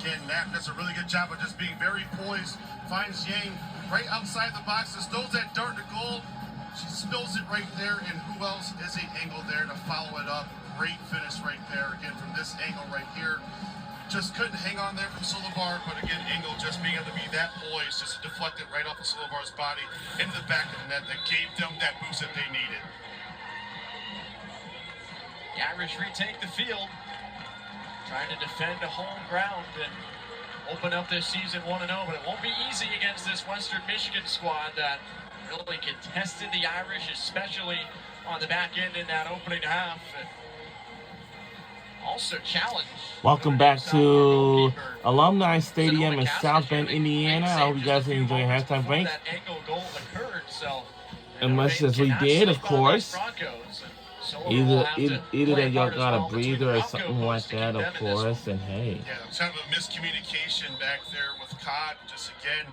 again, Knapp does a really good job of just being very poised, finds Yang right outside the box, just throws that dart to goal. She spills it right there, and who else is an angle there to follow it up? Great finish right there, again, from this angle right here. Just couldn't hang on there from Solivar, but again, Engel just being able to be that poised, just to deflect it right off of Solivar's body into the back of the net that gave them that boost that they needed. The Irish retake the field, trying to defend a home ground and open up this season 1-0, but it won't be easy against this Western Michigan squad that really contested the Irish, especially on the back end in that opening half. And also challenged. Welcome back to Alumni Stadium in South Bend, Indiana. I hope you guys are enjoying halftime break. Unless as we did, of course. Either that y'all got a breather or something like that, of course, and hey. Yeah, it's kind of a miscommunication back there with Cod. Just again,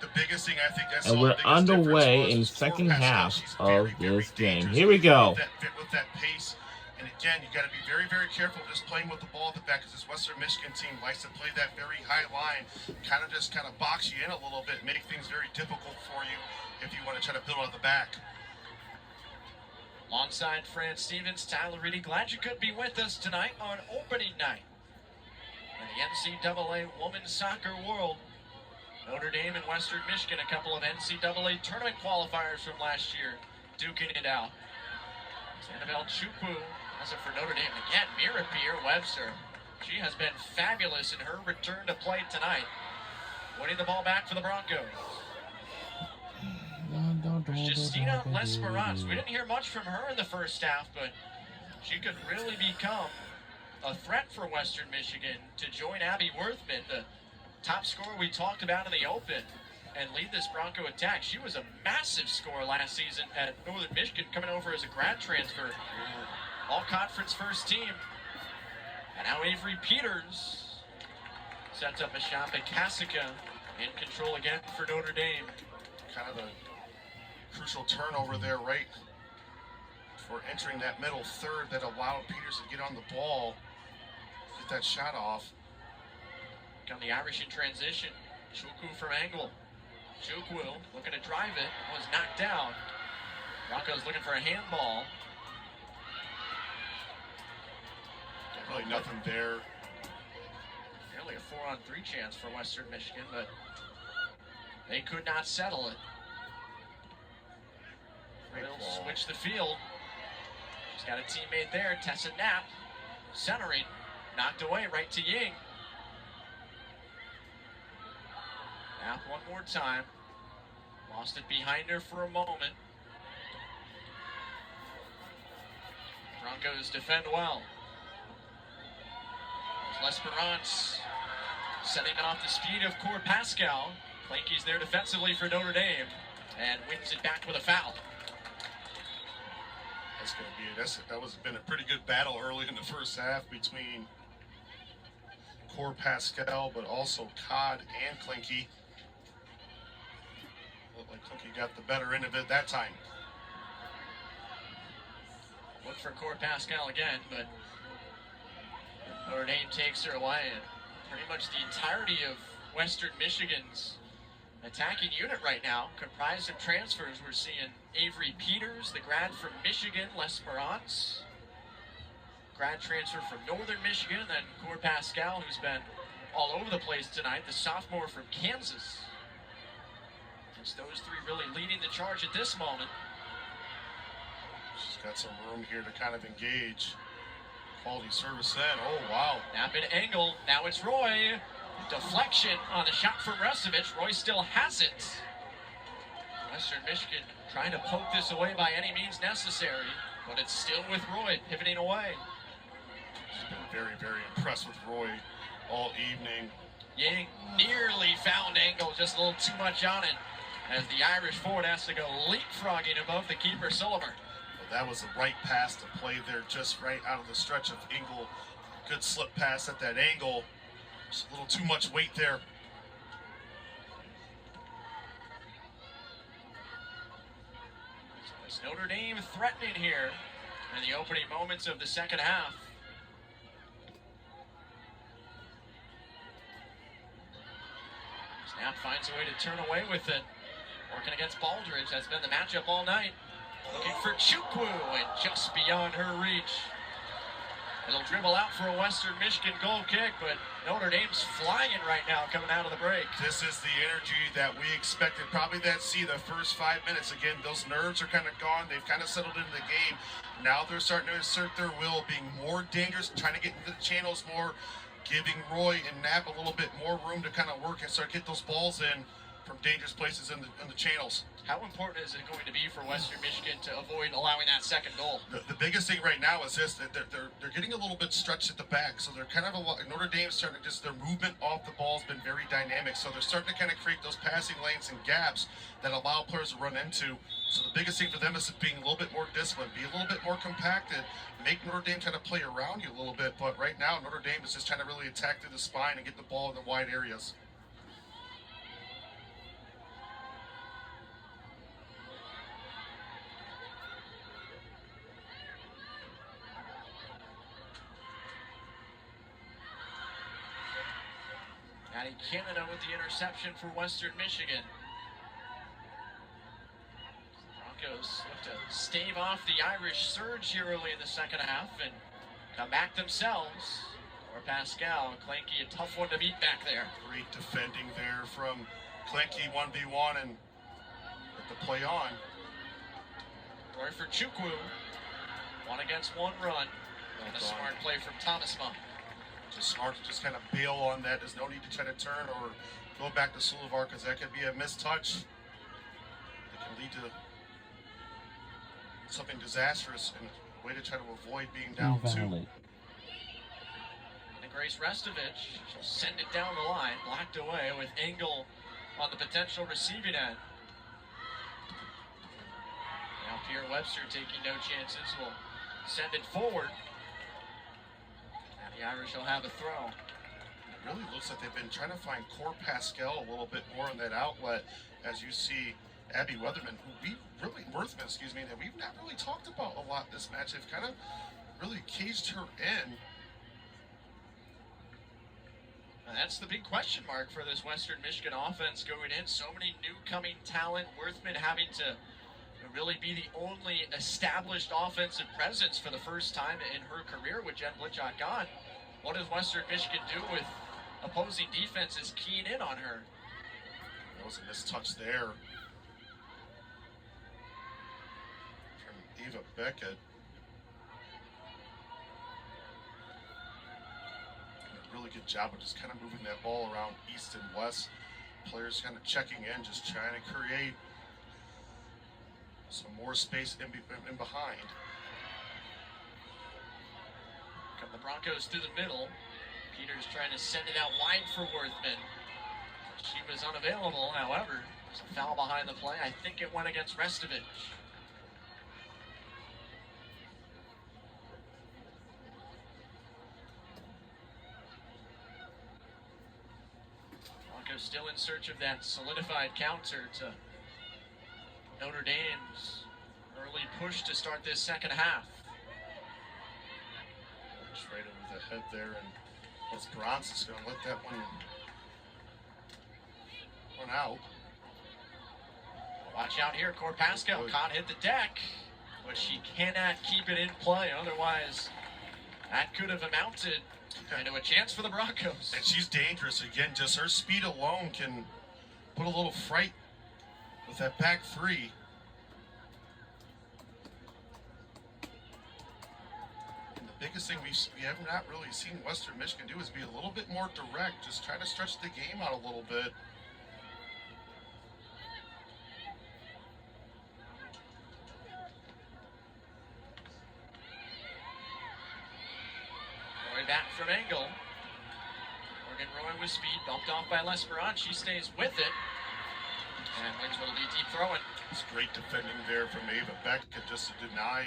the biggest thing I think that's. And we're underway in the second half of this game. Here we go. With that pace, and again, you got to be very, very careful just playing with the ball at the back, because this Western Michigan team likes to play that very high line, kind of box you in a little bit, make things very difficult for you if you want to try to build on the back. Alongside Fran Stevens, Tyler Reedy, glad you could be with us tonight on opening night in the NCAA Women's Soccer World. Notre Dame and Western Michigan, a couple of NCAA tournament qualifiers from last year, duking it out. Annabelle Chukwu has it for Notre Dame. Again, Mira Pierre-Webster. She has been fabulous in her return to play tonight. Winning the ball back for the Broncos. Justina Lesperance. We didn't hear much from her in the first half, but she could really become a threat for Western Michigan to join Abby Worthman, the top scorer we talked about in the Open, and lead this Bronco attack. She was a massive scorer last season at Northern Michigan, coming over as a grad transfer. All-conference first team. And now Avery Peters sets up a shot, but Kasica in control again for Notre Dame. Kind of a crucial turnover there right for entering that middle third that allowed Peters to get on the ball, get that shot off. Come the Irish in transition. Chukwu from angle. Chukwu looking to drive it, was knocked down. Broncos looking for a handball. Really nothing there. Nearly a 4-on-3 chance for Western Michigan, but they could not settle it. They'll switch the field. She's got a teammate there, Tessa Knapp. Centering, knocked away right to Ying. Knapp one more time. Lost it behind her for a moment. Broncos defend well. Lesperance setting off the speed of Core Pascal. Clanky's there defensively for Notre Dame and wins it back with a foul. That's going to be that was been a pretty good battle early in the first half between Core Pascal, but also Cod and Clinky. Looked like Clinky got the better end of it that time. Look for Core Pascal again, but Notre Dame takes her away, and pretty much the entirety of Western Michigan's attacking unit right now, comprised of transfers. We're seeing Avery Peters, the grad from Michigan, Lesperance, grad transfer from Northern Michigan, and then Core Pascal, who's been all over the place tonight, the sophomore from Kansas. It's those three really leading the charge at this moment. She's got some room here to kind of engage. Quality service in. Oh, wow. Knapp and angle. Now it's Roy. Deflection on the shot from Restovich. Roy still has it. Western Michigan trying to poke this away by any means necessary, but it's still with Roy pivoting away. She's been very, very impressed with Roy all evening. Yang nearly found angle, just a little too much on it, as the Irish forward has to go leapfrogging above the keeper, Sullivan. Well, that was the right pass to play there, just right out of the stretch of Engel. Good slip pass at that angle. Just a little too much weight there. It's Notre Dame threatening here in the opening moments of the second half. Snap finds a way to turn away with it. Working against Baldridge. That's been the matchup all night. Looking for Chukwu, and just beyond her reach. It'll dribble out for a Western Michigan goal kick, but Notre Dame's flying right now coming out of the break. This is the energy that we expected. Probably the first 5 minutes. Again, those nerves are kind of gone. They've kind of settled into the game. Now they're starting to assert their will, being more dangerous, trying to get into the channels more, giving Roy and Knapp a little bit more room to kind of work and start get those balls in from dangerous places in the channels. How important is it going to be for Western Michigan to avoid allowing that second goal? The biggest thing right now is this, that they're getting a little bit stretched at the back, so they're kind of Notre Dame's starting to their movement off the ball has been very dynamic, so they're starting to kind of create those passing lanes and gaps that allow players to run into. So the biggest thing for them is being a little bit more disciplined, be a little bit more compacted, make Notre Dame try to play around you a little bit, but right now Notre Dame is just trying to really attack through the spine and get the ball in the wide areas. Maddie Canada with the interception for Western Michigan. Broncos look to stave off the Irish surge here early in the second half and come back themselves. Or Pascal, Clanky, a tough one to beat back there. Great defending there from Clanky, 1v1, and get the play on. Roy for Chukwu. 1 against 1 run. And a smart play from Thomas Monk. Just smart to just kind of bail on that. There's no need to try to turn or go back to Sulivar, because that could be a missed touch. It can lead to something disastrous and a way to try to avoid being down two. And Grace Restovich, she'll send it down the line, blocked away with Engel on the potential receiving end. Now Pierre Webster taking no chances, will send it forward. The Irish will have a throw. It really looks like they've been trying to find Core Pascal a little bit more in that outlet, as you see Abby Worthman, that we've not really talked about a lot this match. They've kind of really caged her in. And that's the big question mark for this Western Michigan offense going in. So many new coming talent. Worthman having to really be the only established offensive presence for the first time in her career with Jen Blitchot gone. What does Western Michigan do with opposing defenses keying in on her? That was a missed touch there from Eva Beckett. A really good job of just kind of moving that ball around east and west. Players kind of checking in, just trying to create some more space in behind. Come the Broncos through the middle. Peters trying to send it out wide for Worthman. She was unavailable, however. There's a foul behind the play. I think it went against Restovich. Broncos still in search of that solidified counter to Notre Dame's early push to start this second half. Just right over the head there, and Esperance is going to let that one out. Watch out here, Corpasco. Caught hit the deck, but she cannot keep it in play. Otherwise, that could have amounted into a chance for the Broncos. And she's dangerous. Again, just her speed alone can put a little fright with that back three. And the biggest thing we have not really seen Western Michigan do is be a little bit more direct. Just try to stretch the game out a little bit. Back from Engel. Morgan Roy with speed, bumped off by Lesperance. She stays with it. And wins will be deep throwing. It's great defending there from Ava Beckett just to deny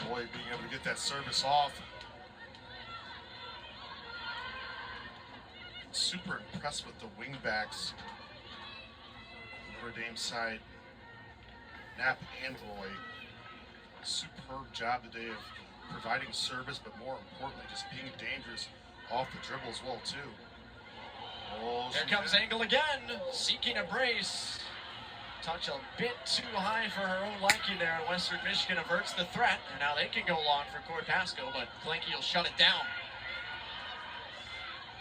Roy being able to get that service off. Super impressed with the wingbacks. Notre Dame side, Knapp and Roy. Superb job today of providing service, but more importantly, just being dangerous off the dribble as well, too. Here comes Engel again, seeking a brace. Touch a bit too high for her own liking there, and Western Michigan averts the threat. And now they can go long for Corpasco, but Klinke will shut it down.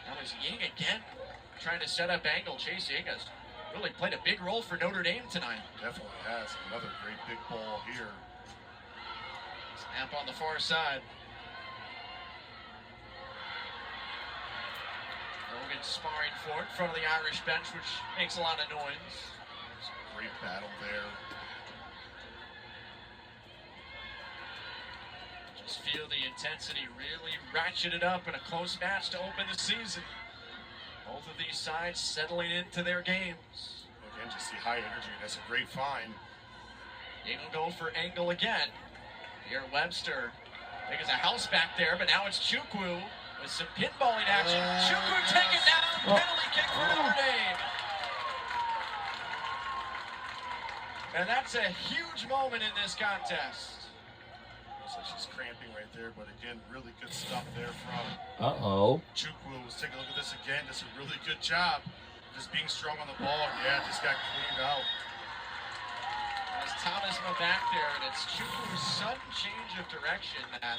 That was Ying again, trying to set up Engel. Chase Ying has really played a big role for Notre Dame tonight. Definitely has. Another great big ball here. Snap on the far side. Logan sparring for it in front of the Irish bench, which makes a lot of noise. Great battle there. Just feel the intensity really ratcheted up in a close match to open the season. Both of these sides settling into their games. Again, just see high energy. That's a great find. Ying will go for Engel again. Here Webster. I think it's a house back there, but now it's Chukwu with some pinballing action. Chukwu taken down. Penalty kick for Notre Dame. And that's a huge moment in this contest. Looks like she's cramping right there, but again, really good stuff there from Chukwu. Let's take a look at this again. Just a really good job. Just being strong on the ball. Yeah, just got cleaned out. As Thomas back there, and it's Chukwu's sudden change of direction that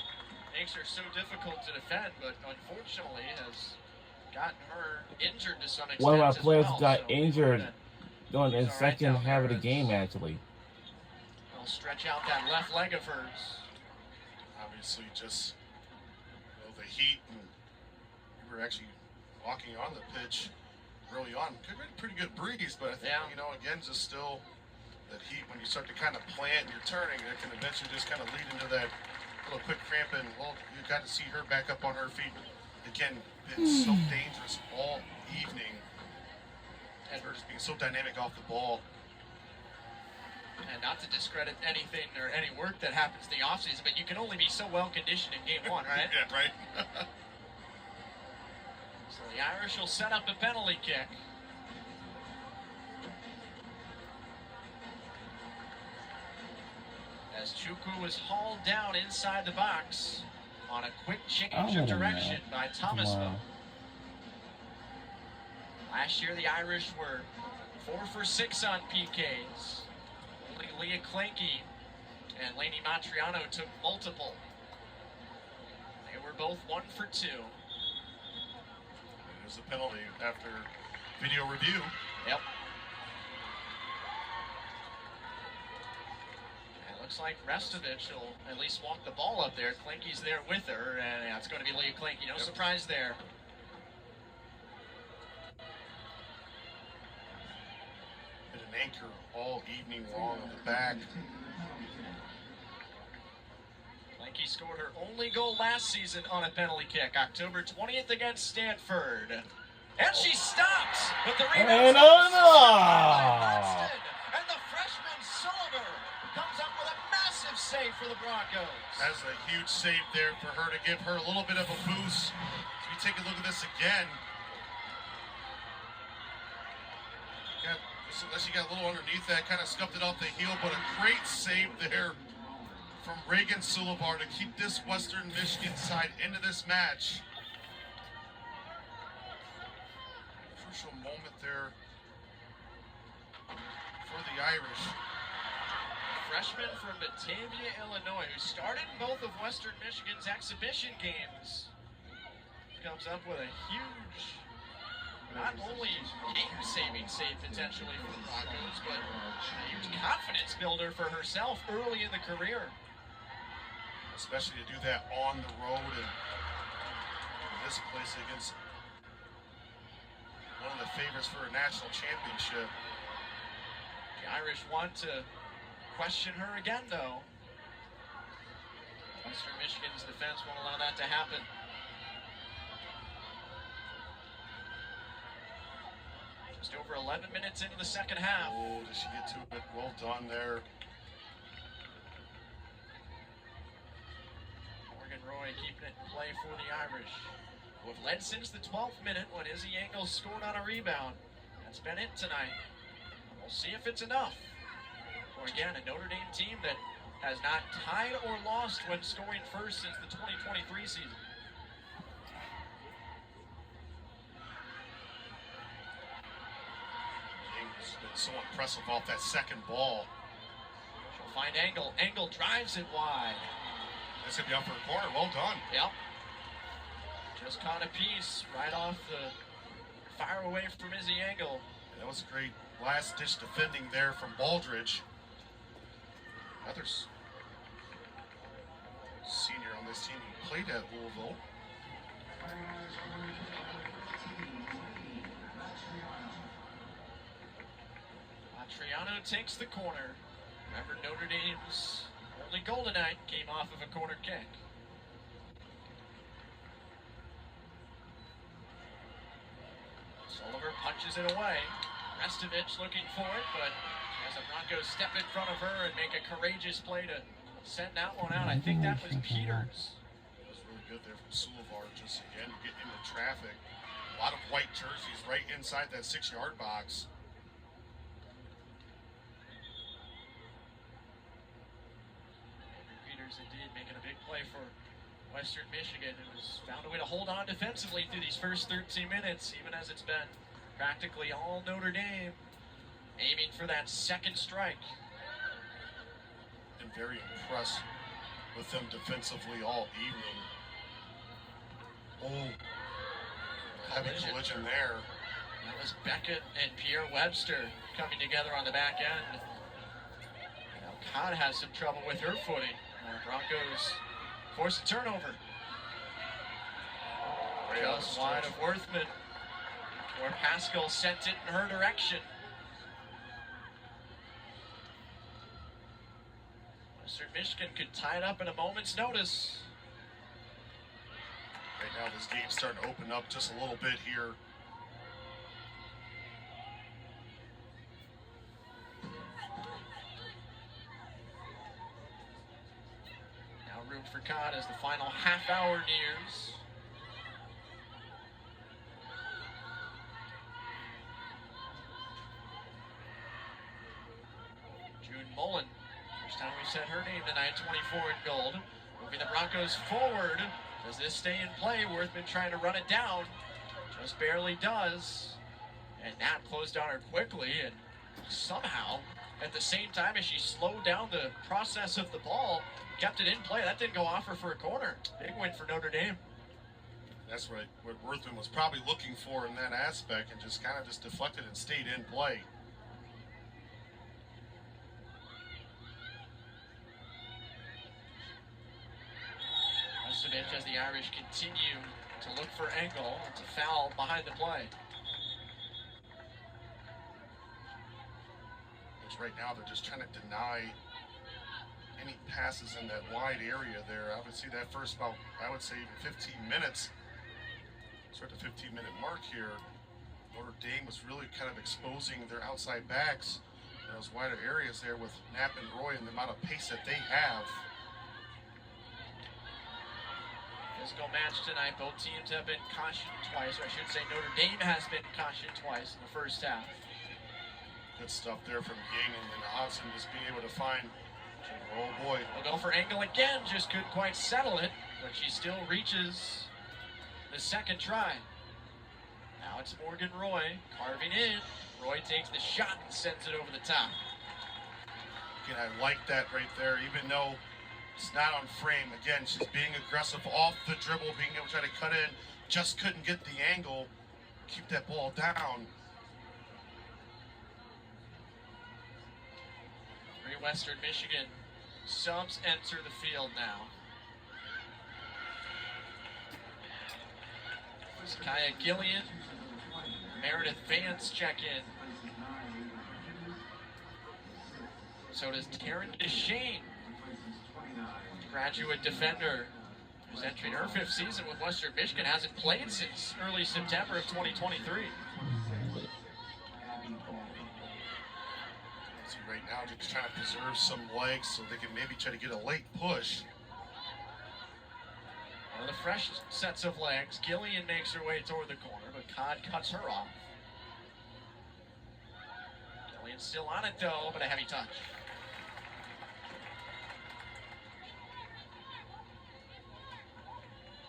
makes her so difficult to defend, but unfortunately has gotten her injured to some extent. One of our as players well, got so injured during the she's all right second down half of there the game, actually. I'll stretch out that left leg of hers. Obviously, just the heat, and we were actually walking on the pitch early on. Could have been a pretty good breeze, but I think, again, just still that heat when you start to kind of plant and you're turning, it can eventually just kind of lead into that little quick cramp. And well, you got to see her back up on her feet. Again, it's so dangerous all evening. And her just being so dynamic off the ball. And not to discredit anything or any work that happens in the offseason, but you can only be so well conditioned in game one, right? Yeah, right. So the Irish will set up a penalty kick. As Chukwu was hauled down inside the box on a quick change of direction by Thomas. Last year, the Irish were 4 for 6 on PKs. Only Leah Klinke and Lainey Matriano took multiple. They were both 1 for 2. There's a penalty after video review. Yep. It looks like Restovich will at least walk the ball up there. Klinke's there with her, and it's going to be Leah Klinke. No surprise there. Hit an anchor all evening long on the back. Klinke scored her only goal last season on a penalty kick, October 20th against Stanford. And she stops, but the rebound and the freshman Sullivan comes up with a massive save for the Broncos. That's a huge save there for her to give her a little bit of a boost. As we take a look at this again. She got a little underneath that, kind of scuffed it off the heel, but a great save there from Reagan Sulivar to keep this Western Michigan side into this match. Crucial moment there for the Irish. Freshman from Batavia, Illinois, who started in both of Western Michigan's exhibition games, comes up with a huge, not only game-saving save potentially for the Broncos, but a huge confidence builder for herself early in the career. Especially to do that on the road and in this place against one of the favorites for a national championship. The Irish want to question her again, though. Western Michigan's defense won't allow that to happen. Just over 11 minutes into the second half. Oh, did she get to it? Well done there. Morgan Roy keeping it in play for the Irish, who have led since the 12th minute when Izzy Engel scored on a rebound. That's been it tonight. We'll see if it's enough. Or again, a Notre Dame team that has not tied or lost when scoring first since the 2023 season. It's been so impressive off that second ball. She'll find Engel. Engel drives it wide. That's going to be up for a corner. Well done. Yep. Just caught a piece right off the fire away from Izzy Engel. That was great last-ditch defending there from Baldridge. Another senior on this team who played at Louisville. Triano takes the corner. Remember, Notre Dame's only goal tonight came off of a corner kick. Oliver punches it away. Restovich looking for it, but as the Broncos step in front of her and make a courageous play to send that one out. I think that was Peters. It was really good there from Soulevar. Just again getting into traffic. A lot of white jerseys right inside that 6-yard box. Peters indeed making a big play for Western Michigan, and has found a way to hold on defensively through these first 13 minutes, even as it's been practically all Notre Dame aiming for that second strike. And very impressed with them defensively all evening. Oh, heavy collision there. That was Beckett and Pierre Webster coming together on the back end. Now Codd has some trouble with her footing. Broncos force a turnover. Just wide of Worthman, where Pascal sent it in her direction. Western Michigan could tie it up in a moment's notice. Right now this game's starting to open up just a little bit here. Now room for Codd as the final half hour nears. June Mullen, first time we said her name tonight, 24 in gold. Moving the Broncos forward. Does this stay in play? Worthman trying to run it down. Just barely does. And Knapp closed on her quickly, and somehow, at the same time as she slowed down the process of the ball, kept it in play. That didn't go off her for a corner. Big win for Notre Dame. That's what Worthman was probably looking for in that aspect, and just kind of just deflected and stayed in play. As the Irish continue to look for Engel. It's a foul behind the play. Which right now they're just trying to deny any passes in that wide area there. I would see that first about, I would say even 15 minutes. So at the 15-minute mark here, Notre Dame was really kind of exposing their outside backs in those wider areas there with Knapp and Roy and the amount of pace that they have. Physical match tonight. Both teams have been cautioned twice, or I should say Notre Dame has been cautioned twice in the first half. Good stuff there from Yang and Hodson just being able to find, oh boy. We'll go for Engel again, just couldn't quite settle it, but she still reaches the second try. Now it's Morgan Roy carving in. Roy takes the shot and sends it over the top. Again, I like that right there, even though it's not on frame. Again, she's being aggressive off the dribble, being able to try to cut in. Just couldn't get the angle. Keep that ball down. Western Michigan subs enter the field now. Kaya Gillian, Meredith Vance check in. So does Taryn DeShane, graduate defender, who's entering her 5th season with Western Michigan, hasn't played since early September of 2023. Right now, just trying to preserve some legs so they can maybe try to get a late push. One of the fresh sets of legs. Gillian makes her way toward the corner, but Codd cuts her off. Gillian's still on it though, but a heavy touch.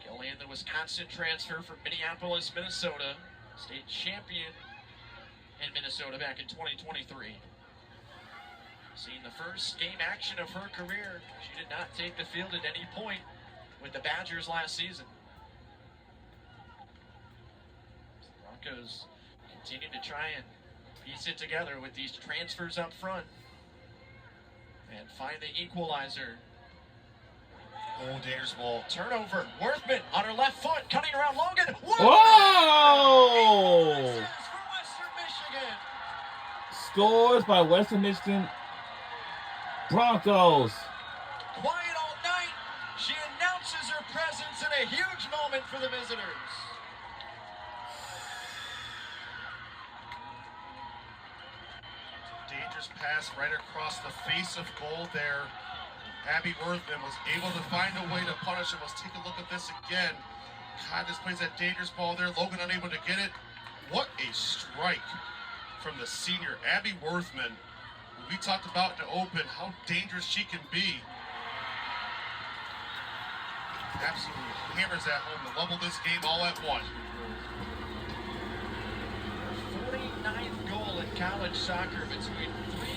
Gillian, the Wisconsin transfer from Minneapolis, Minnesota, state champion in Minnesota back in 2023. Seeing the first game action of her career, she did not take the field at any point with the Badgers last season. The Broncos continue to try and piece it together with these transfers up front and find the equalizer. Oh, dangerous ball. Turnover. Worthman on her left foot, cutting around Logan. Whoa! For Western Michigan. Scores by Western Michigan Broncos. Quiet all night. She announces her presence in a huge moment for the visitors. Dangerous pass right across the face of goal there. Abby Worthman was able to find a way to punish it. Let's take a look at this again. God, this plays that dangerous ball there. Logan unable to get it. What a strike from the senior, Abby Worthman. We talked about in the open how dangerous she can be. Absolutely hammers that home to level this game all at one. 49th goal in college soccer between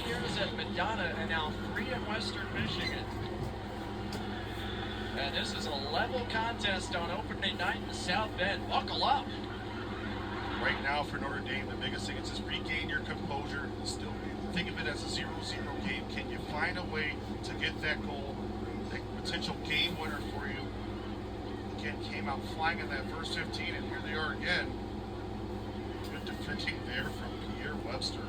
3 years at Madonna and now 3 at Western Michigan. And this is a level contest on opening night in South Bend. Buckle up. Right now for Notre Dame, the biggest thing is just regain your composure. Still think of it as a 0-0 game. Can you find a way to get that goal, that potential game winner for you? Again, came out flying in that first 15, and here they are again. Good defending there from Pierre Webster.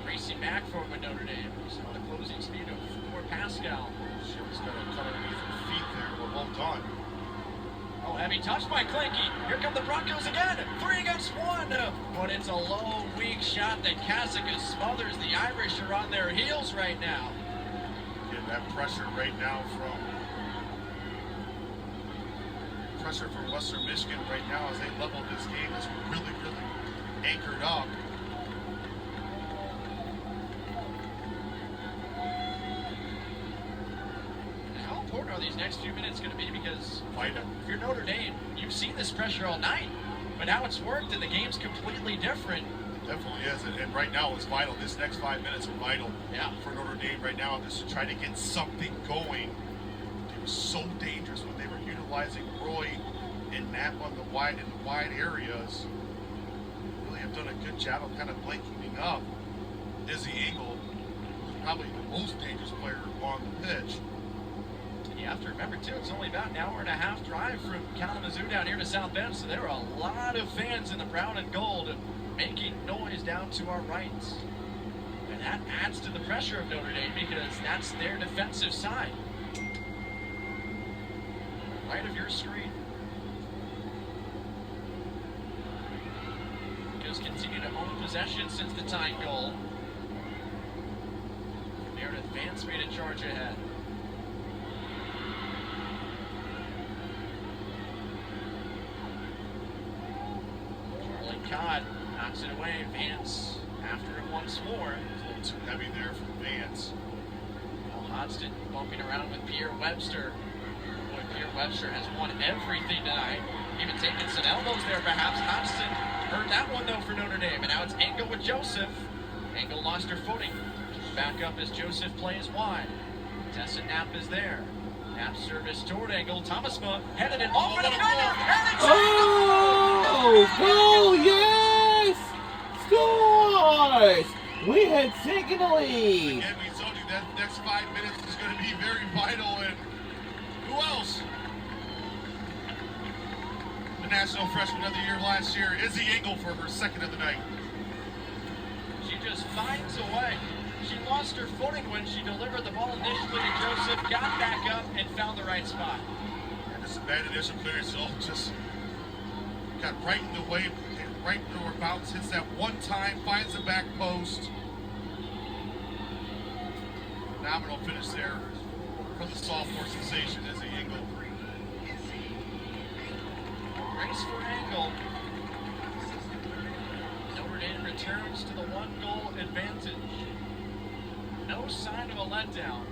Racing back for Notre Dame. We saw the closing speed of 4 Pascal. She was going to cut underneath her feet there, but well done. Oh, heavy touch by Clinky. Here come the Broncos again. 3 against 1. But it's a low, weak shot that Kasica smothers. The Irish are on their heels right now. Getting that pressure right now from Western Michigan right now as they level this game is really, really anchored up. How important are these next few minutes going to be? Because if you're Notre Dame, you've seen this pressure all night, but now it's worked and the game's completely different. It definitely is, and right now it's vital. This next 5 minutes are vital for Notre Dame right now, just to try to get something going. They were so dangerous when they were utilizing Roy and Knapp on the wide areas. Really have done a good job of kind of blanketing up Izzy Engel, who's probably the most dangerous player on the pitch. You have to remember, too, it's only about an hour and a half drive from Kalamazoo down here to South Bend, so there are a lot of fans in the brown and gold making noise down to our right. And that adds to the pressure of Notre Dame because that's their defensive side. Right of your screen. Broncos continue to own possession since the tying goal. Meredith Vance made a charge ahead. Codd knocks it away. Vance after it once more. A little too heavy there from Vance. Well, Hodgson bumping around with Pierre Webster. Boy, Pierre Webster has won everything tonight. Even taking some elbows there, perhaps. Hodgson heard that one, though, for Notre Dame. And now it's Engel with Joseph. Engel lost her footing. Back up as Joseph plays wide. Tessa Knapp is there. Knapp service toward Engel. Thomasma headed it off for the defender. Oh, goal, yes! Scores! We had taken the lead. Again, we told you that next 5 minutes is going to be very vital. And who else? The National Freshman of the Year last year, Izzy Engel, for her second of the night. She just finds a way. She lost her footing when she delivered the ball initially to Joseph, got back up, and found the right spot. And just a bad initial clearance, so just got right in the way, right through her bounce, hits that one time, finds the back post. Phenomenal finish there for the sophomore sensation, Izzy Engel. Race for Engel. Notre Dame returns to the 1-goal advantage. No sign of a letdown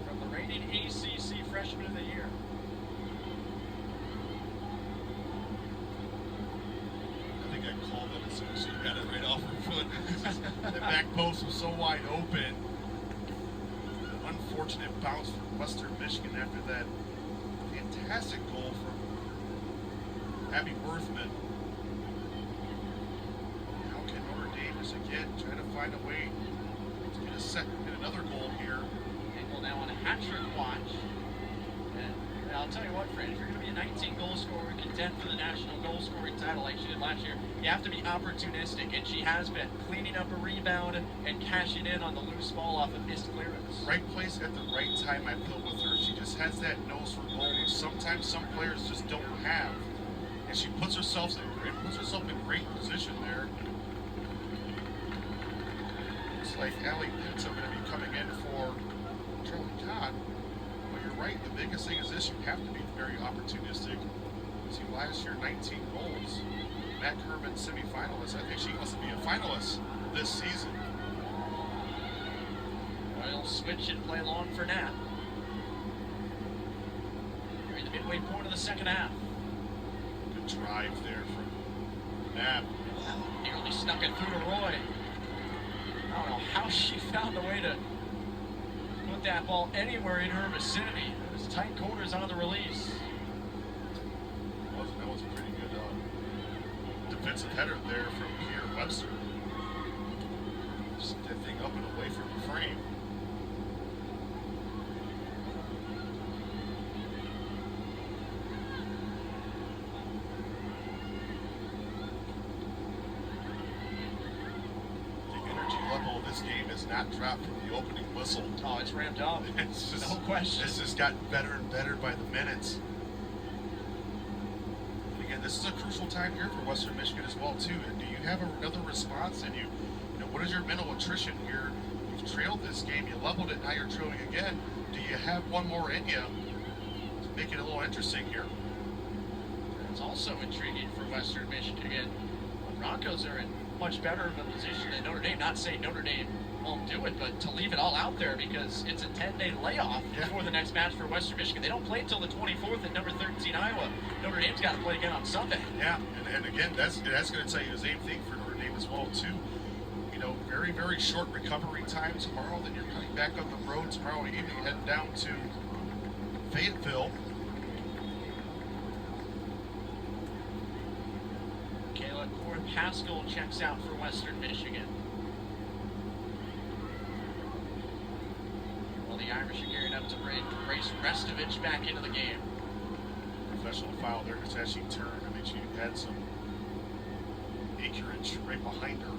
from the reigning ACC Freshman of the Year. I think I called it as soon as she got it right off her foot. The back post was so wide open. Unfortunate bounce from Western Michigan after that fantastic goal from Abby Worthman. How can Notre Dame just again try to find a way to get another goal here? Engel now on a hat-trick watch. And I'll tell you what, Fred, if you're going to be a 19-goal scorer, contend for the national goal scoring title like she did last year, you have to be opportunistic, and she has been cleaning up a rebound and cashing in on the loose ball off a missed clearance. Right place at the right time, I feel, with her. She just has that nose for goal, which sometimes some players just don't have. And she puts herself in great position there. Looks like Allie Pinto going to be coming in for Charlie Kahn. But you're right, the biggest thing is this: you have to be very opportunistic. See, last year, 19 goals. Matt Herman, semifinalist. I think she wants to be a finalist this season. Well, switch and play long for Nat. We're in the midway point of the second half. Good drive there from Nat. Nearly snuck it through to Roy. I don't know how she found a way to put that ball anywhere in her vicinity. It was tight quarters on the release. That was a pretty good defensive header there from Pierre Webster. Just that thing up and away from the frame. The energy level of this game has not dropped from the opening whistle. Oh, it's ramped up. It's just, no question. It's just gotten better and better by the minutes. Again, this is a crucial time here for Western Michigan as well, too. And do you have another response? And you know, what is your mental attrition here? You've trailed this game, you leveled it, now you're trailing again. Do you have one more in you to make it a little interesting here? It's also intriguing for Western Michigan. The Broncos are in much better of a position than Notre Dame. Not saying Notre Dame won't do it, but to leave it all out there because it's a 10-day layoff before the next match for Western Michigan. They don't play until the 24th at number 13 Iowa. Notre Dame's got to play again on Sunday. Yeah, and again, that's going to tell you the same thing for Notre Dame as well, too. You know, very, very short recovery time tomorrow. Then you're coming back on the road tomorrow evening, heading down to Fayetteville. Kayla Corn-Pascal checks out for Western Michigan. Well, the Irish are gearing up to bring Grace Restovich back into the game. Professional foul there just as she turned. I mean, she had some acreage right behind her.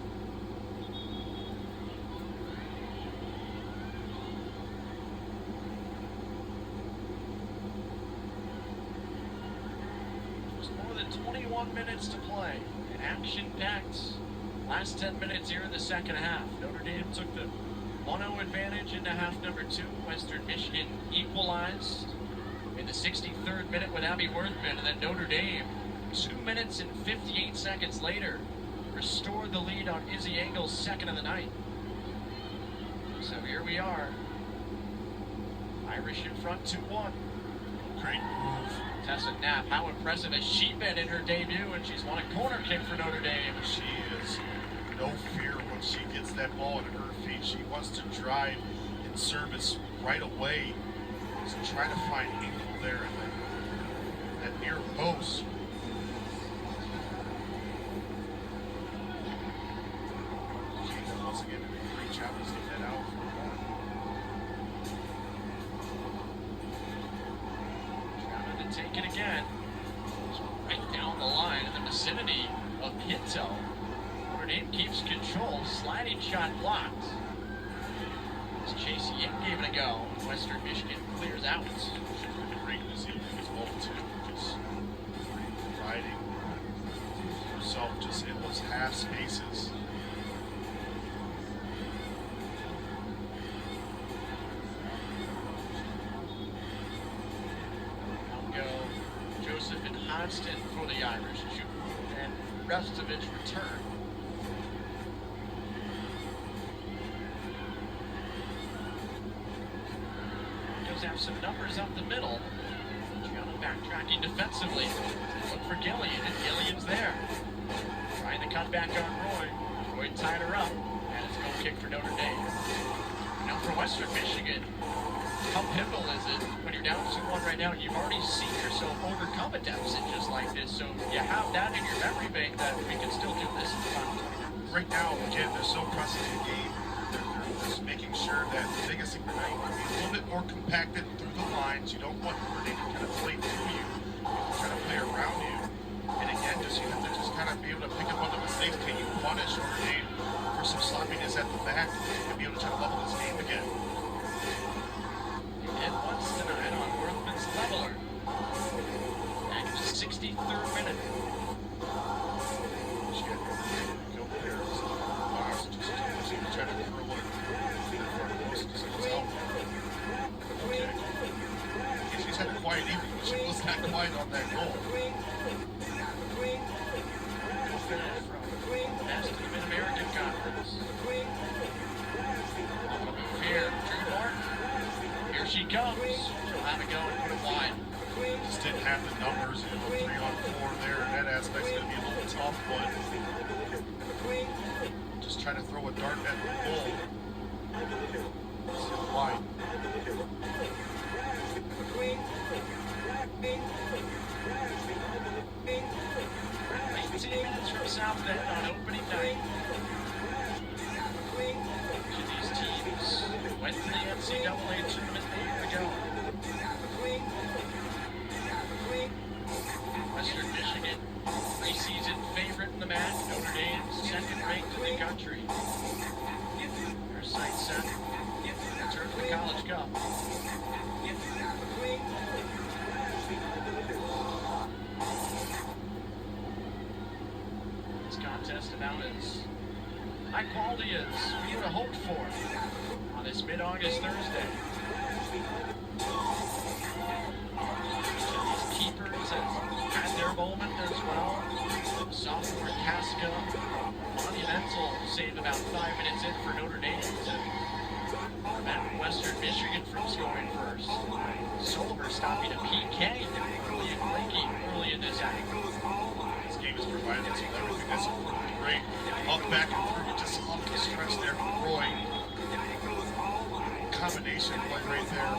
There's more than 21 minutes to play. An action-packed last 10 minutes here in the second half. Notre Dame took the 1-0 advantage into half number 2. Western Michigan equalized in the 63rd minute with Abby Worthman, and then Notre Dame, 2 minutes and 58 seconds later, restored the lead on Izzy Engel's second of the night. So here we are. Irish in front 2-1. Great move. Tessa Knapp, how impressive has she been in her debut, and she's won a corner kick for Notre Dame. She is no fear when she gets that ball at her feet. She wants to drive in service right away. So try to find Engel there in that near post. She once again did a great job to get that out for a corner. Trying to take it again. It's right down the line in the vicinity of Pinto. Notre Dame keeps control. Sliding shot blocked. As Chase Ying gave it a go. Western Michigan clears out. Great this evening as well, too. Just providing herself just in those half spaces. Out go Joseph and Hodgson for the Irish. And Restovich return. have some numbers up the middle. Gianna backtracking defensively. Look for Gillian, and Gillian's there. Trying to cut back on Roy. Roy tied her up, and it's a goal kick for Notre Dame. Now for Western Michigan, how pivotal is it when you're down 2-1 right now and you've already seen yourself overcome a deficit just like this? So you have that in your memory bank that we can still do this in the final 20 minutes. Right now, again, they're so pressing the game. They're just making sure that the biggest thing tonight will be a little bit more compacted through the lines. You don't want Notre Dame to kind of play through you. You try to play around you. And again, just you have to just kind of be able to pick up on the mistakes. Can you punish Notre Dame for some sloppiness at the back and be able to try to level this game again? And once tonight on Worthman's leveler. And 63rd minute. Go there. Just try to throw it. Okay. She's had a quiet evening, but she was not quiet on that goal. Finish from best in the Mid-American Conference. Here, Drew Martin. Here she comes. She'll have it go and put it wide. Just didn't have the numbers, 3-on-4 there, and that aspect's going to be a little tough, but just trying to throw a dart at the goal. Still wide. 18 minutes from South Bend on opening night. Each of these teams went to the NCAA tournament a year ago. Western Michigan, preseason favorite in the MAC. Notre Dame, second ranked in the country. Their sights set. Return to the College Cup. This contest about as high quality as we would have hoped for on this mid-August Thursday. These keepers have had their moment as well. Sophomore Casca, monumental save about 5 minutes in for Notre Dame to prevent Western Michigan from scoring first. Solver stopping a PK early in this act. This game has provided us with everything that's great. Up, back, and through, just off the stretch there from Roy. Combination play right there.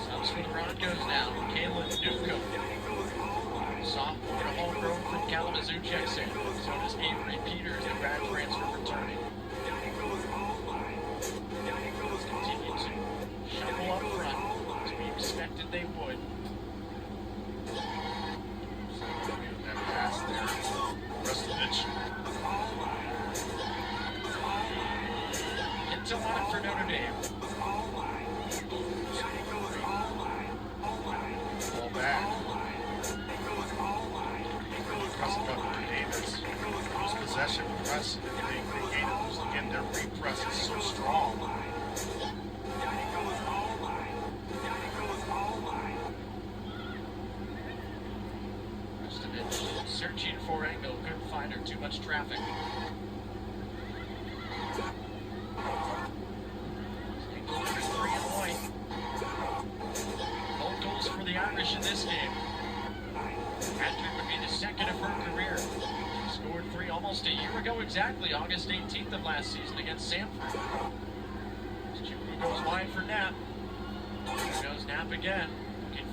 Subs for the Broncos now. Kaylin Newcomb. Sophomore to homegrown from Kalamazoo checks in. So does Avery Peters, the grad transfer returning. Continue to shuffle up front as we expected they would. That pass there. Restovich. Into on it for Notre Dame. Ball back. Pressing up Notre Dame. That's lose possession, press, and they gain it. Lose again. Their repress is so strong. Searching for angle, couldn't find her, too much traffic. Three and white. Both goals for the Irish in this game. Patrick would be the second of her career. She scored 3 almost a year ago exactly, August 18th of last season against Samford. Chuku goes wide for Knapp. There goes Knapp again.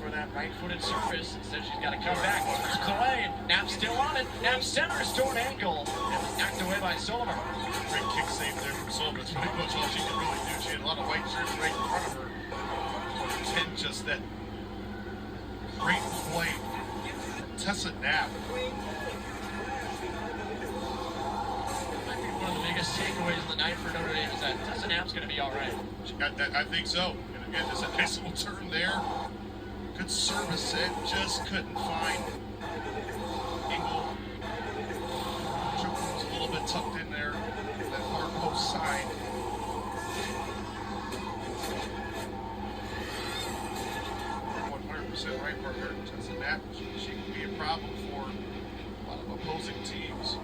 For that right-footed service. Instead, she's got to come back. Moves away. Knapp's still on it. Knapp centers toward ankle. It was knocked away by Solver. Great kick save there from Solver. That's pretty much all she could really do. She had a lot of white shirts right in front of her. And just that great play from Tessa Knapp. Might be one of the biggest takeaways of the night for Notre Dame is that Tessa Knapp's going to be all right. I think so. And again, there's a nice little turn there. Good service set, just couldn't find Engel. Was a little bit tucked in there, that far post side. 100% right partner. Tessa Knapp, she can be a problem for a lot of opposing teams.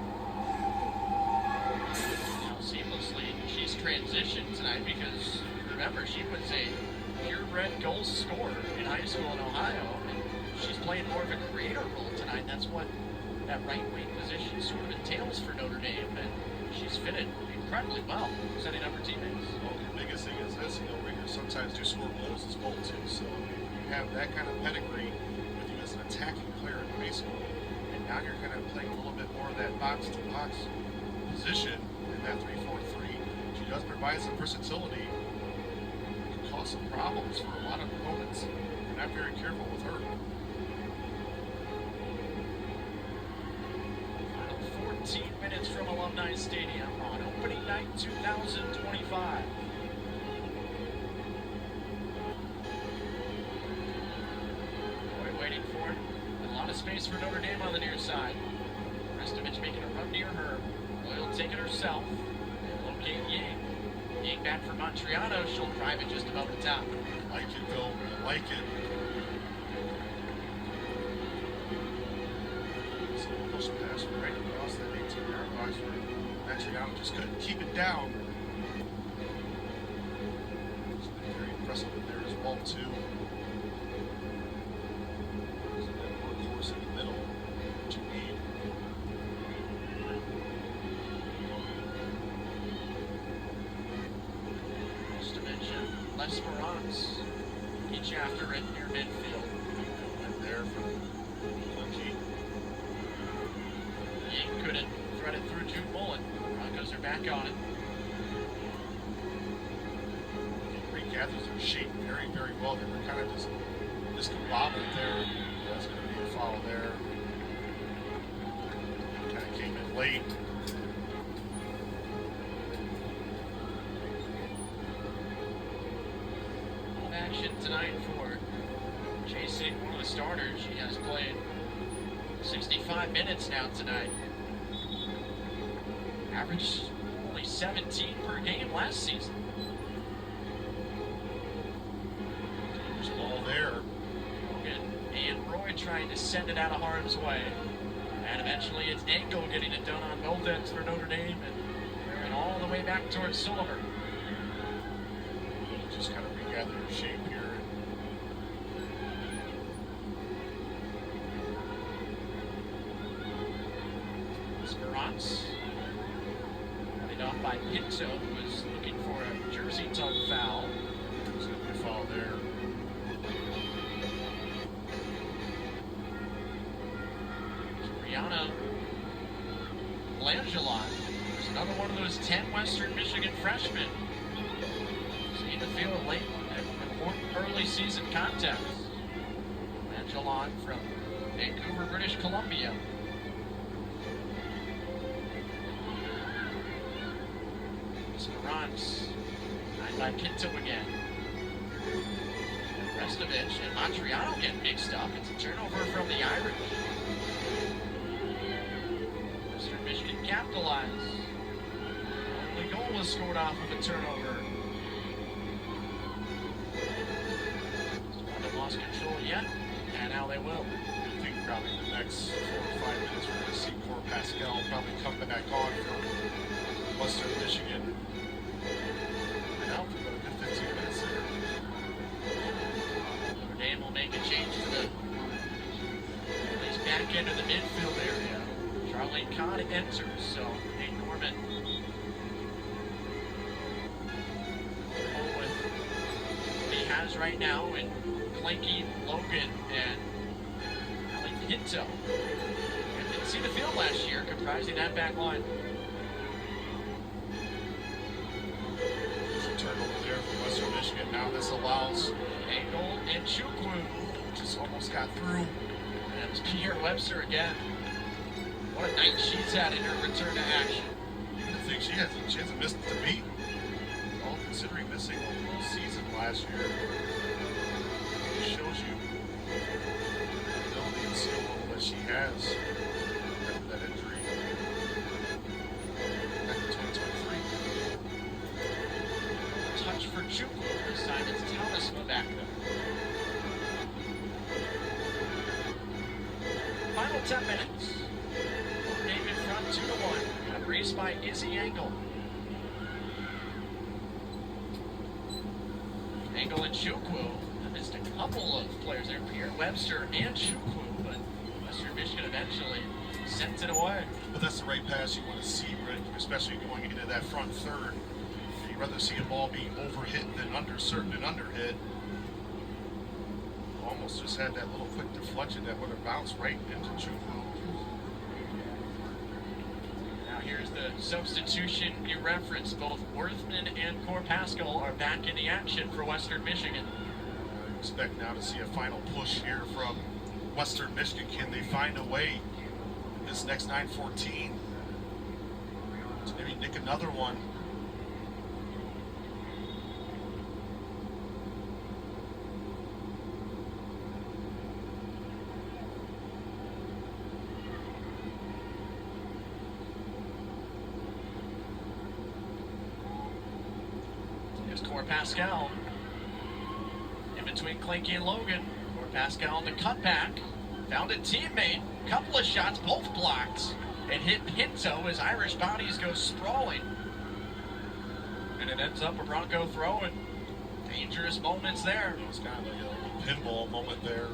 transition tonight because, remember, she was a purebred goal scorer in high school in Ohio, and she's playing more of a creator role tonight. That's what that right wing position sort of entails for Notre Dame, and she's fitted incredibly well, setting up her teammates. Well, the biggest thing is this, wingers sometimes do score goals as well too, so you have that kind of pedigree with you as an attacking player in high school, and now you're kind of playing a little bit more of that box-to-box position in that 3-4-3. She does provide some versatility. It can cause some problems for a lot of opponents. They're not very careful with her. 14 minutes from Alumni Stadium on opening night 2025. Boy waiting for it. A lot of space for Notre Dame on the near side. Restovich making a run near her. Royal take it herself. And locate Ying. Ying back for Montriano. She'll drive it just above the top. Like it, Phil. I like it. Push pass right across that 18-yard box where Montriano just couldn't keep it down. It's been very impressive in there as well, too. So that workhorse in the middle, what you need. Just to mention, Lesperance, each after it near midfield. Went there from Clunky. Ying couldn't thread it through Jude Mullen. Broncos are back on it. Regathers their shape very, very well. They were kind of just discombobbled there. That's going to be a foul there. Kind of came in late. Action tonight for chasing one of the starters. She has played 65 minutes now tonight. Averaged only 17 per game last season. There's a ball there. Logan and Roy trying to send it out of harm's way. And eventually it's Engel getting it done on both ends for Notre Dame and all the way back towards Silver. Just kind of regather your shape here. Esperance. Played off by Pinto, who was looking for a jersey tug foul. There's going to be a foul there. Brianna Langelot is another one of those 10 Western Michigan freshmen. Seen the field late in important early season contests. Langelot from Vancouver, British Columbia. Esperance, lined by Pinto again. Restovich and Montriano get mixed up. It's a turnover from the Irish. Western Michigan capitalized. Only goal was scored off of a turnover. Haven't lost control yet, and now they will. I think probably the next 4 or 5 minutes we're going to see Cor Pascal probably come back on for Western Michigan. Now for about a good 15 minutes there. Notre Dame will make a change to the at least back into the midfield area. Charlene Kahn enters, so Nate Norman with what he has right now in Clanky, Logan, and Ali Pinto. And didn't see the field last year comprising that back line. There's a turnover there for Western Michigan. Now this allows Engel and Chukwu. just almost got through. And it's Pierre Webster again. What a night she's had in her return to action. You would think she hasn't missed a beat. All considering missing a whole season last year. It shows you the ability and skill level that she has after that injury back in 2023. Touch for Chukwu. This time it's Thomas back there. Final 10 minutes. Notre Dame in front 2-1. A brace by Izzy Engel. Pascal and Chukwu. Missed a couple of players there, Pierre Webster and Chukwu, but Western Michigan eventually sent it away. But that's the right pass you want to see, Rick, especially going into that front third. You'd rather see a ball being overhit than underhit. Almost just had that little quick deflection that would have bounced right into Chukwu. Now here's the substitution you referenced. Both Worthman and Pascal are back in the action for Western Michigan. I expect now to see a final push here from Western Michigan. Can they find a way this next 9-14 to maybe nick another one? Here's Pascal. In between Clinky and Logan. Pascal on the cutback. Found a teammate. Couple of shots, both blocked. And hit Pinto as Irish bodies go sprawling. And it ends up a Bronco throw and dangerous moments there. It was kind of like a pinball moment there.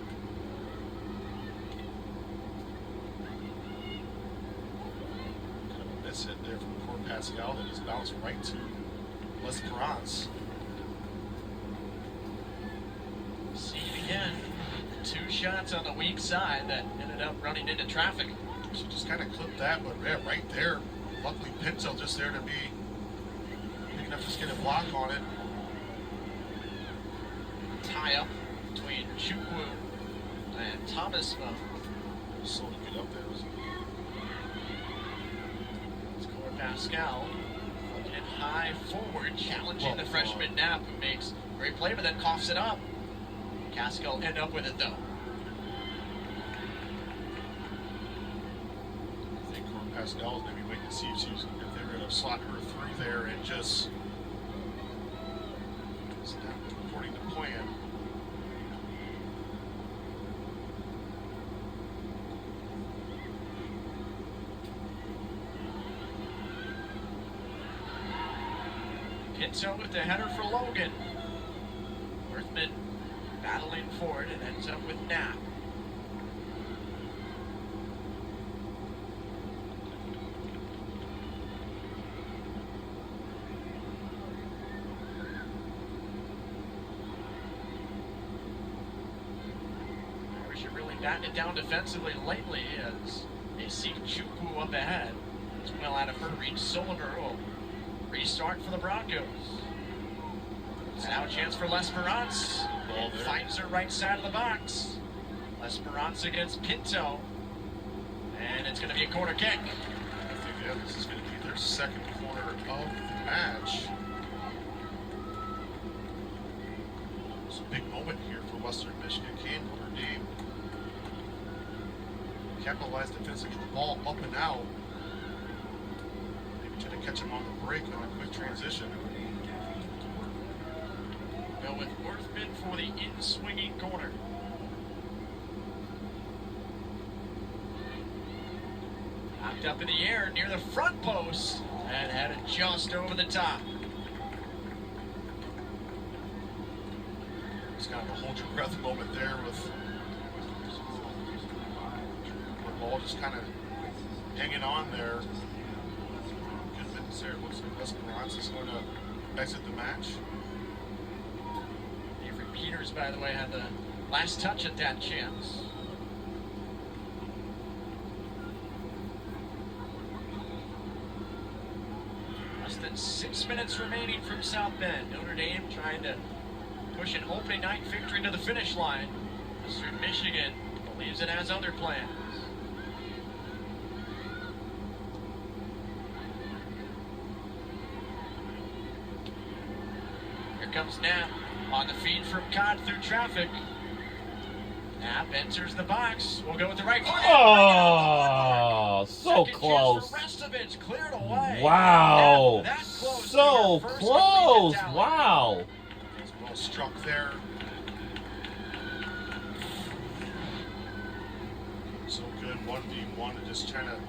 Kind of a miss hit there from Pascal that just bounced right to L'Esperance. See it again. 2 shots on the weak side that ended up running into traffic. She just kind of clipped that, but yeah, right there. Luckily, Pinto just there to be big enough to just get a block on it. Tie up between Chukwu and Thomas. Slow to get up there. It's Pascal looking high forward, challenging the freshman Knapp, who makes a great play, but then coughs it up. Pascal end up with it though. I think Pascal is maybe waiting to see if they're going to slot her through there and just not according to plan. Pinto with the header for Logan. Worthman battling for it and ends up with Knapp. Irish are really batting it down defensively lately as they seek Chukwu up ahead. It's well out of her reach. Sulliver will restart for the Broncos. Now a chance for L'Esperance. Finds her right side of the box. L'Esperance against Pinto. And it's going to be a corner kick. I think this is going to be their second corner of the match. It's a big moment here for Western Michigan. Can Notre Dame capitalize defensively, get the ball up and out? Maybe try to catch him on the break on a quick transition. Go with Worthman for the in-swinging corner. Knocked up in the air near the front post and had it just over the top. It's kind of a hold your breath moment there with the ball just kind of hanging on there. Good minutes there. It looks like L'Esperance is going to exit the match. Peters, by the way, had the last touch at that chance. Less than 6 minutes remaining from South Bend. Notre Dame trying to push an opening night victory to the finish line. Western Michigan believes it has other plans. Here comes Knapp. On the feed from Cod through traffic. Knapp enters the box. We'll go with the right foot. Oh, so close. Cleared away. Wow. That close So close. Wow. Well struck there. So good 1v1 and just trying to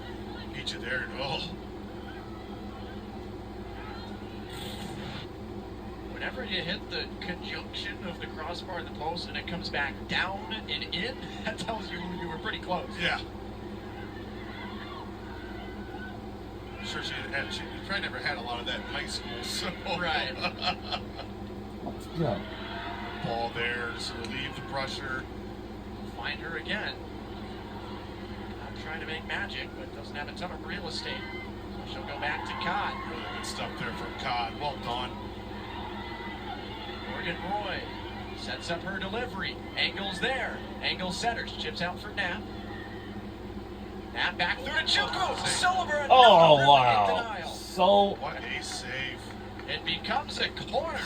beat you there. Oh. Whenever whenever you hit the conjunction of the crossbar and the post and it comes back down and in, that tells you you were pretty close. Yeah. I'm sure she probably never had a lot of that in high school, so. Right. Yeah. Ball there to relieve the pressure. Find her again. Not trying to make magic, but doesn't have a ton of real estate. So she'll go back to Cod. Really good stuff there from Cod. Well done. Morgan Roy sets up her delivery. Angles there. Angle centers. Chips out for Knapp. Knapp back through to Chukwu. Silver. Oh, wow. So. What a save. It becomes a corner.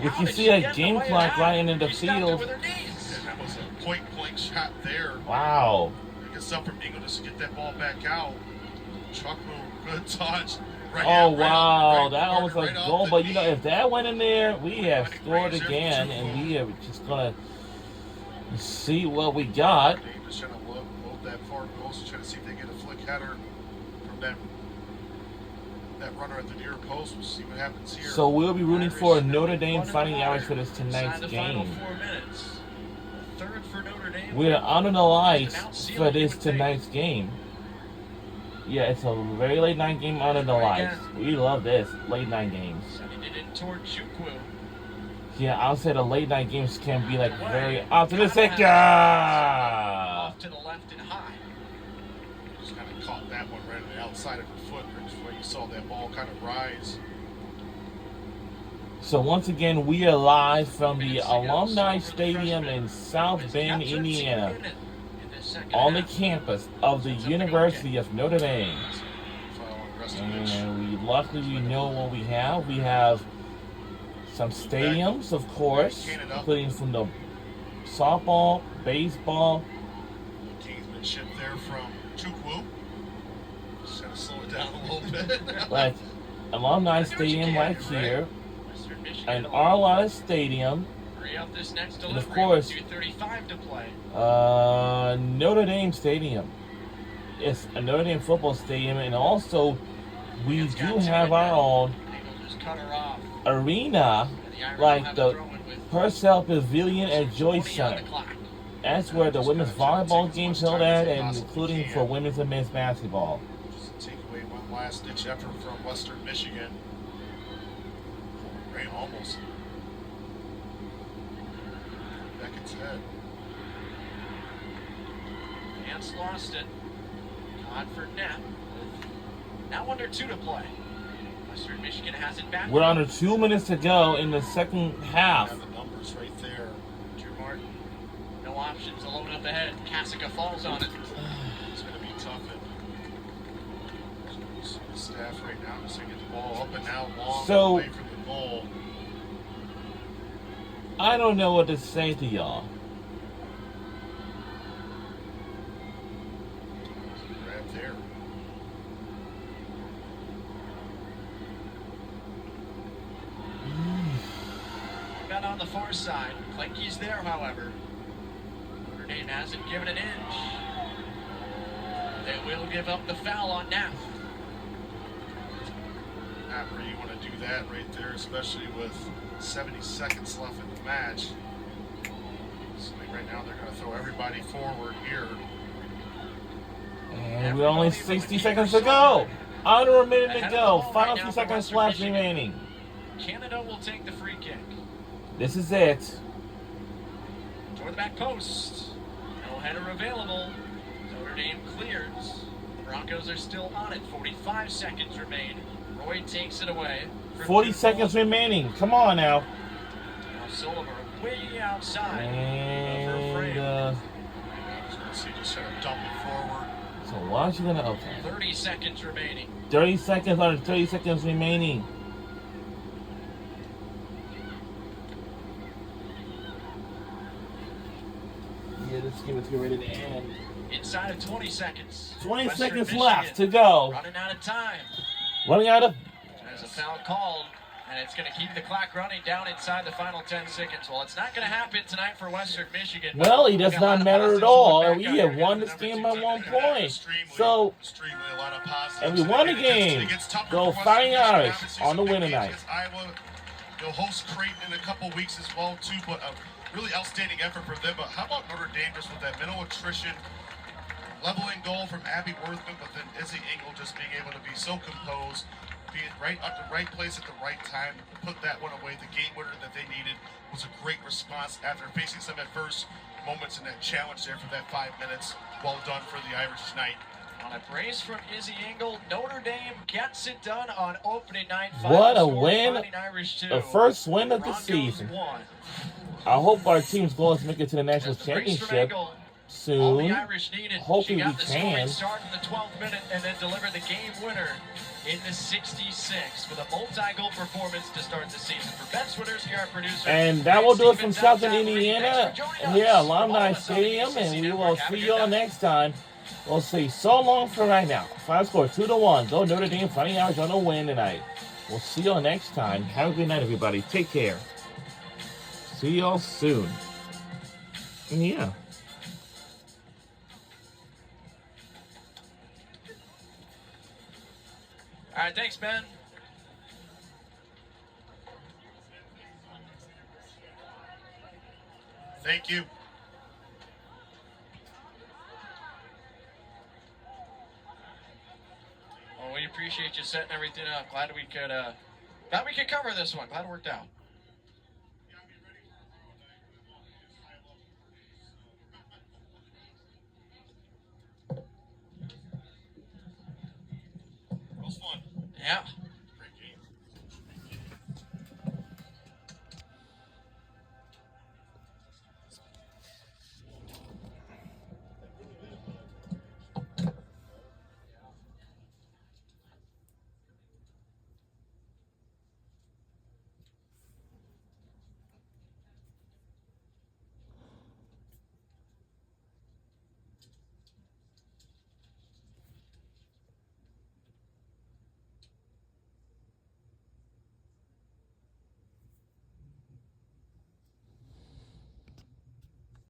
You can see a game clock right into the field. With her knees. And that was a point-blank shot there. Wow. Good stuff from Eagle just to get that ball back out. Chukwu, good touch. Oh, wow. That was a goal. But, you know, if that went in there, we have scored again. And we are just going to see what we got. Just trying to load that far post, trying to see if they get a flick header from that runner at the near post. We'll see what happens here. So we'll be rooting for Notre Dame Fighting Irish for this tonight's game. Third for Notre Dame. We're on the ice for this tonight's game. Yeah, it's a very late night game under the lights. We love this late night games. Sending it in toward Chukwu. Yeah, I'll say the late night games can be like very optimistic. Off to the left and high. Just kind of caught that one right on the outside of her foot, where you saw that ball kind of rise. So once again, we are live from the Alumni Stadium in South Bend, Indiana, on the campus of the University of Notre Dame. And luckily we know what we have. We have some stadiums, of course, including from the softball, baseball. Gamesmanship there from Chukwu. Just trying to slow it down a little bit. Like Alumni Stadium right here, and Arlotta Stadium, and of course, Notre Dame Stadium. It's a Notre Dame football stadium, and also we do have our own arena, like the Purcell Pavilion at Joyce Center. That's where the women's volleyball games held at, and including for women's and men's basketball. Just take away one last-ditch effort from Western Michigan. Right, almost. Beckett's head. Vance lost it. Cod for Knapp. Now under 2 to play. Western Michigan has it back. We're under 2 minutes to go in the second half. Have the numbers right there. Drew Martin. No options. Alone up ahead. Kasica falls on it. It's going to be tough. The staff right now just to get the ball up and now long away from the goal. I don't know what to say to y'all. Grab there. Got on the far side. Clanky's there, however. Notre Dame hasn't given an inch. They will give up the foul on Knapp. Not where you want to do that right there, especially with 70 seconds left in the match. So right now they're going to throw everybody forward here. And we're only 60 seconds to go. Under a minute to go. Final 2 seconds left remaining. Canada will take the free kick. This is it. Toward the back post. No header available. Notre Dame clears. The Broncos are still on it. 45 seconds remain. Roy takes it away. 40 seconds remaining. Come on now. Now Silver way outside And, of her frame. Just trying to dump it forward. So why is she gonna? Okay. 30 seconds remaining. 30 seconds under 30 seconds remaining. Yeah, this game is getting ready to end. Inside of 20 seconds. 20 Western seconds Michigan left to go. Running out of time. Running out of. There's a foul called, and it's going to keep the clock running down inside the final 10 seconds. Well, it's not going to happen tonight for Western Michigan. Well, it does not matter at all. We have won this game by 1 point. So, and we won the game. Go Fighting Irish on the winner night. You'll host Creighton in a couple weeks as well too, but a really outstanding effort for them. But how about Notre Dame just with that minimal attrition, leveling goal from Abby Worthman, but then Izzy Engel just being able to be so composed, being right at the right place at the right time, put that one away. The game winner that they needed was a great response after facing some adverse moments in that challenge there for that 5 minutes. Well done for the Irish tonight. On a brace from Izzy Engel, Notre Dame gets it done on opening night. What a win. Irish 2, The first win of the Broncos season. 1. I hope our team's going to make it to the national As the brace from championship Engel, all the soon. Irish needed. Hopefully she got we the scoring can. start in the 12th minute and then delivered the game winner in the 66th with a multi-goal performance to start the season. For Ben Swiderski, our producer. And that will do it from Stevens, Southern downtown Reed. Indiana, Thanks for joining here us. at Alumni From all of us on the Stadium, UCC and we will Network. Have a see good you all night. next time. We'll say so long for right now. Final score 2-1. Go Notre Dame. Fighting Irish on a win tonight. We'll see you all next time. Have a good night, everybody. Take care. See y'all soon. And yeah. All right, thanks, Ben. Thank you. Well, we appreciate you setting everything up. Glad we could cover this one. Glad it worked out. It was fun. Yeah.